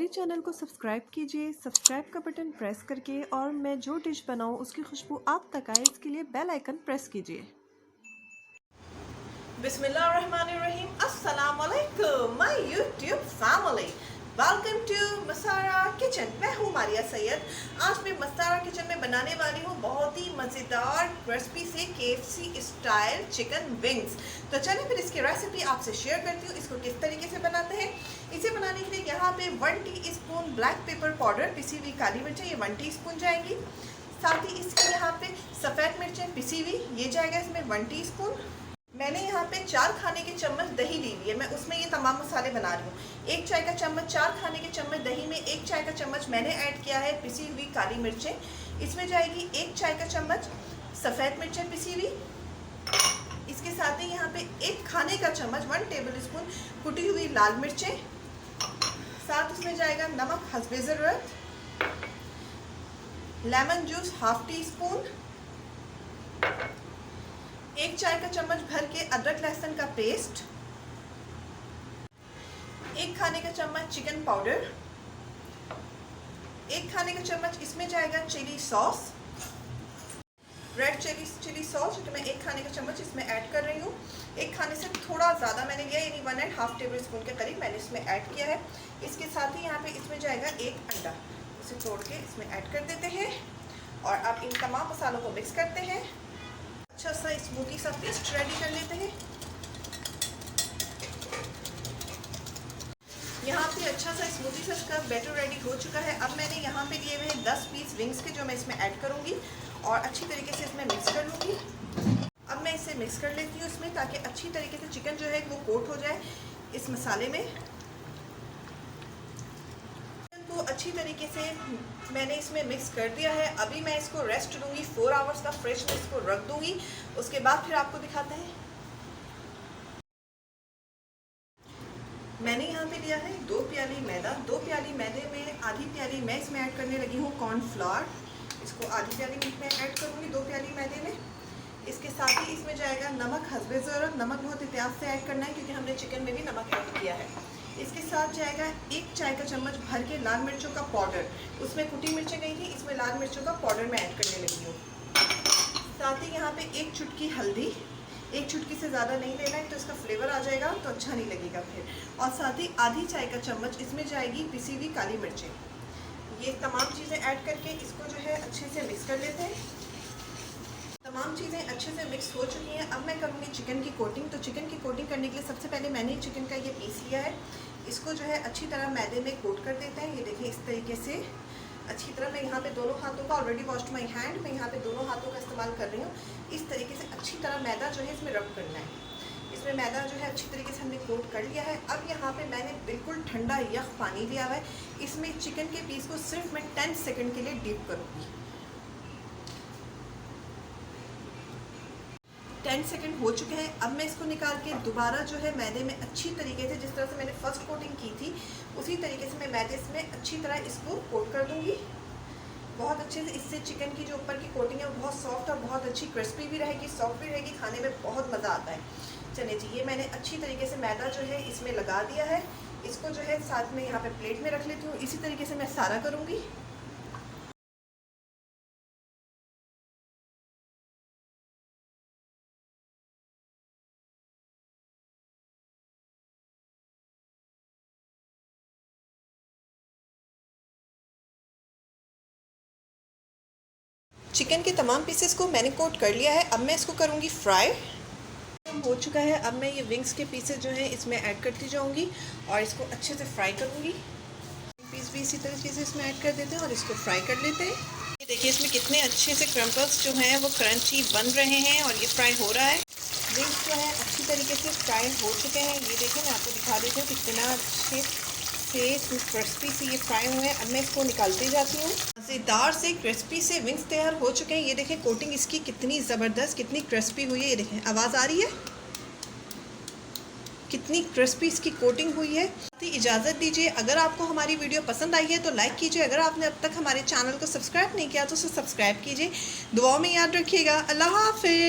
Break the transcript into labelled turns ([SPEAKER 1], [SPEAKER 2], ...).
[SPEAKER 1] मेरे चैनल को सब्सक्राइब कीजिए, सब्सक्राइब का बटन प्रेस करके, और मैं जो डिश बनाऊं उसकी खुशबू आप तक आए इसके लिए बेल आइकन प्रेस कीजिए।
[SPEAKER 2] बिस्मिल्लाहिर्रहमानिर्रहीम। अस्सलाम वालेकुम my YouTube family, welcome to Masara kitchen. मैं हूँ मारिया सैयद। आज मैं मसारा किचन में बनाने वाली हूँ बहुत ही मज़ेदार क्रिस्पी से KFC स्टाइल चिकन विंग्स। तो चलिए फिर इसकी रेसिपी आपसे शेयर करती हूँ, इसको किस तरीके से बनाते हैं। इसे बनाने के लिए यहाँ पे 1 टीस्पून ब्लैक पेपर पाउडर, पिसी हुई काली मिर्चें, ये 1 टीस्पून जाएंगी। साथ ही इसके यहाँ पे सफ़ेद मिर्चें पिसी हुई, ये जाएगा इसमें 1 टीस्पून। मैंने यहाँ पे 4 खाने के चम्मच दही ली हुई है, मैं उसमें ये तमाम मसाले बना रही हूँ। 1 चाय का चम्मच, 4 खाने के चम्मच दही में 1 चाय का चम्मच मैंने ऐड किया है पिसी हुई काली मिर्चें। इसमें जाएगी 1 चाय का चम्मच सफ़ेद मिर्चें पिसी हुई। इसके साथ ही यहाँ पे 1 खाने का चम्मच 1 टेबल स्पून कुटी हुई लाल मिर्चें। साथ उसमें जाएगा नमक हस्बे ज़रूरत, लेमन जूस ½ टीस्पून, 1 चाय का चम्मच भर के अदरक लहसुन का पेस्ट, 1 खाने का चम्मच चिकन पाउडर, 1 खाने का चम्मच इसमें जाएगा chilli sauce, red chilli sauce जो मैं 1 खाने का चम्मच इसमें ऐड कर रही हूँ। 1 खाने से थोड़ा ज़्यादा मैंने लिया, यानी 1½ टेबल स्पून के करीब मैंने इसमें ऐड किया है। इसके साथ ही यहाँ पे इसमें जाएगा 1 अंडा, इसे तोड़ के इसमें ऐड कर देते हैं और अब इन तमाम मसालों को मिक्स करते हैं। अच्छा सा स्मूथी सा पेस्ट रेडी कर लेते हैं। यहाँ पे अच्छा सा स्मूथी सा इसका बैटर रेडी हो चुका है। अब मैंने यहाँ पे लिए हुए हैं 10 पीस विंग्स के, जो मैं इसमें ऐड करूँगी और अच्छी तरीके से इसमें मिक्स कर लूँगी। अब मैं इसे मिक्स कर लेती हूँ इसमें, ताकि अच्छी तरीके से चिकन जो है वो कोट हो जाए इस मसाले में। तो अच्छी तरीके से मैंने इसमें मिक्स कर दिया है। अभी मैं इसको रेस्ट दूंगी 4 आवर्स का, फ्रिज में इसको रख दूंगी। उसके बाद फिर आपको दिखाते हैं। मैंने यहाँ पे लिया है 2 प्याली मैदा। 2 प्याली मैदे में आधी प्याली मैं इसमें ऐड करने लगी हूँ कॉर्नफ्लावर। इसको आधी प्याली मैं ऐड करूँगी 2 प्याली मैदे में। इसके साथ ही इसमें जाएगा नमक हस्बे ज़रूरत। नमक बहुत एहतियात से ऐड करना है, क्योंकि हमने चिकन में भी नमक ऐड किया है। इसके साथ जाएगा 1 चाय का चम्मच भर के लाल मिर्चों का पाउडर। उसमें कुटी मिर्चें गई थी, इसमें लाल मिर्चों का पाउडर मैं ऐड करने लगी हूँ। साथ ही यहाँ पे 1 चुटकी हल्दी, 1 चुटकी से ज़्यादा नहीं लेना है, तो इसका फ्लेवर आ जाएगा तो अच्छा नहीं लगेगा फिर। और साथ ही आधी चाय का चम्मच इसमें जाएगी पिसी हुई काली मिर्चें। ये तमाम चीज़ें ऐड करके इसको जो है अच्छे से मिक्स कर लेते हैं। तमाम चीज़ें अच्छे से मिक्स हो चुकी हैं। अब मैं करूँगी चिकन की कोटिंग। तो चिकन की कोटिंग करने के लिए सबसे पहले मैंने चिकन का ये पीस लिया है, इसको जो है अच्छी तरह मैदे में कोट कर देते हैं। ये देखिए इस तरीके से अच्छी तरह। मैं यहाँ पे दोनों हाथों का, ऑलरेडी वॉश्ड माई हैंड, मैं यहाँ पे दोनों हाथों का इस्तेमाल कर रही हूँ। इस तरीके से अच्छी तरह मैदा जो है इसमें रब करना है। इसमें मैदा जो है अच्छी तरीके से हमने कोट कर लिया है। अब यहाँ पे मैंने बिल्कुल ठंडा यख पानी लिया हुआ है। इसमें चिकन के पीस को सिर्फ मैं 10 सेकेंड के लिए डीप करूँगी। 10 सेकेंड हो चुके हैं। अब मैं इसको निकाल के दोबारा जो है मैदे में अच्छी तरीके से, जिस तरह से मैंने फर्स्ट कोटिंग की थी उसी तरीके से मैं मैदे में अच्छी तरह इसको कोट कर दूंगी बहुत अच्छे से। इससे चिकन की जो ऊपर की कोटिंग है वो बहुत सॉफ्ट और बहुत अच्छी क्रिस्पी भी रहेगी, सॉफ्ट भी रहेगी, खाने में बहुत मज़ा आता है। चलिए जी, ये मैंने अच्छी तरीके से मैदा जो है इसमें लगा दिया है। इसको जो है साथ में यहाँ पर प्लेट में रख लेती हूँ। इसी तरीके से मैं सारा करूँगी। चिकन के तमाम पीसेस को मैंने कोट कर लिया है। अब मैं इसको करूँगी फ्राई। हो चुका है। अब मैं ये विंग्स के पीसेस जो हैं इसमें ऐड करती जाऊँगी और इसको अच्छे से फ्राई करूँगी। पीस भी इसी तरीके से इसमें ऐड कर देते हैं और इसको फ्राई कर लेते हैं। ये देखिए इसमें कितने अच्छे से क्रम्पल्स जो हैं वो क्रंची बन रहे हैं और ये फ्राई हो रहा है। विंग्स जो है अच्छी तरीके से फ्राई हो चुके हैं। ये देखिए मैं आपको दिखा देती हूँ कितना अच्छे से क्रिस्पी से ये फ्राई हुए हैं। अब मैं इसको निकालती जाती हूँ। मज़ेदार से क्रिस्पी से विंग्स तैयार हो चुके हैं। ये देखें कोटिंग इसकी कितनी ज़बरदस्त, कितनी क्रिस्पी हुई है। ये देखें, आवाज़ आ रही है, कितनी क्रिस्पी इसकी कोटिंग हुई है। इजाज़त दीजिए, अगर आपको हमारी वीडियो पसंद आई है तो लाइक कीजिए। अगर आपने अब तक हमारे चैनल को सब्सक्राइब नहीं किया तो उसे सब्सक्राइब कीजिए। दुआओं में याद रखिएगा। अल्लाह हाफ़िज़।